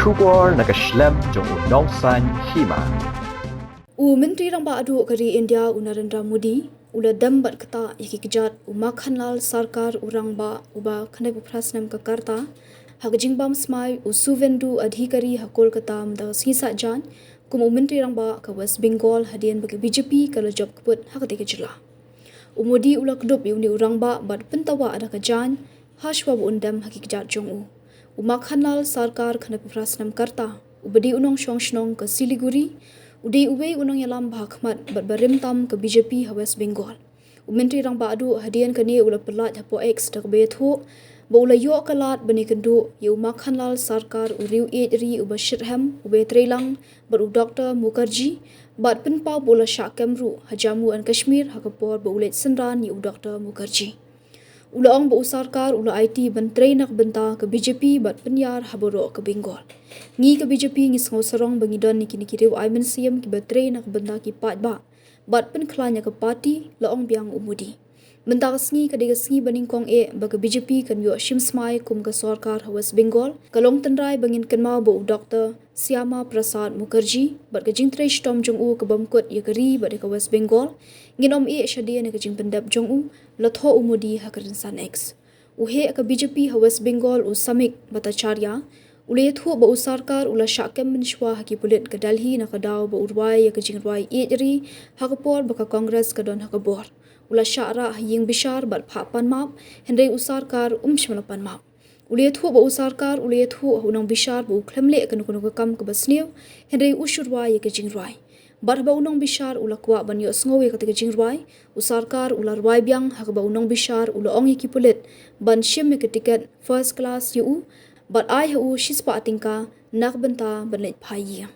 Shubor Snem jong Nongsan Hima. Menteri Rangbah Adhikari India Narendra Modi ula dambat Ktah Kjat makhanlal sarkar Rangbah uba khanai Snem Karta hak Jingbam Smai Suvendu Adhikari Kolkata mda sisa jan kum Menteri Rangbah ke West Bengal hadian bagi BJP kalau job keput hak jela. Modi ula kedup uni Rangbah bad pentawa ada kajan hashwa undam Kjat jong makhanlal sarkar khanai Snem Karta ubadi unong shong ke Siliguri Udi uwe unong yalam bahakmat barim tam ke BJP West Bengal. Menteri Rangbah adu hadian kini ula pelat hapo X dak betho ba ula yo kalat bani kendu yu makhanlal sarkar uriu ri uba shirham ube trelang baru Dr. Mukherjee bat penpau bola syak Kemru hajamu an Kashmir hakapor ba ulet senran yu Dr. Mukherjee. Ula ong ba usarkar ula IT bentrai nak benta ke BJP bat penyar haboro ke Bengal. Ngi ke BJP ngi sengau serong bangidon ni kini kiriu Aiman Siam ki bentrai nak benta ki pat ba bat penkelanya ke parti la ong biang umudi. Benta kesngi ke degesngi baningkong ba ke BJP kan yo shim Smai kum ke sarkar West Bengal kalong tenrai bangin kenmau ba Dr. Syama Prasad Mukherjee bat ke jingtrai stom jong ke bamkut ya keri bat ke West Bengal nginom shadia ne ke jing pendap jong latho umudi hakarinsan X. Uhe ke BJP West Bengal samik batacharya ule thu ba usarkar ula syakem menshwa haki pulit ke Delhi na kadau ba urwai ya ke jingwai ri hakapor ba ke Kongres ke don hakabor. Ula syara ying bishar bat phapan map hendai usarkar shmalapan map. Ule thu ba usarkar ule thu unang bishar bu klemle ke nukuno kam ke basnew hendai ushurwai ya ke jingwai. Bar ba unang bishar ula kwa ban yo sngowe ke jingwai usarkar ula rwai biang hak ba unang bishar ula ong ki pulit ban shim ke tiket first class yu bat ai hu shispa tingka nak benta banlet phai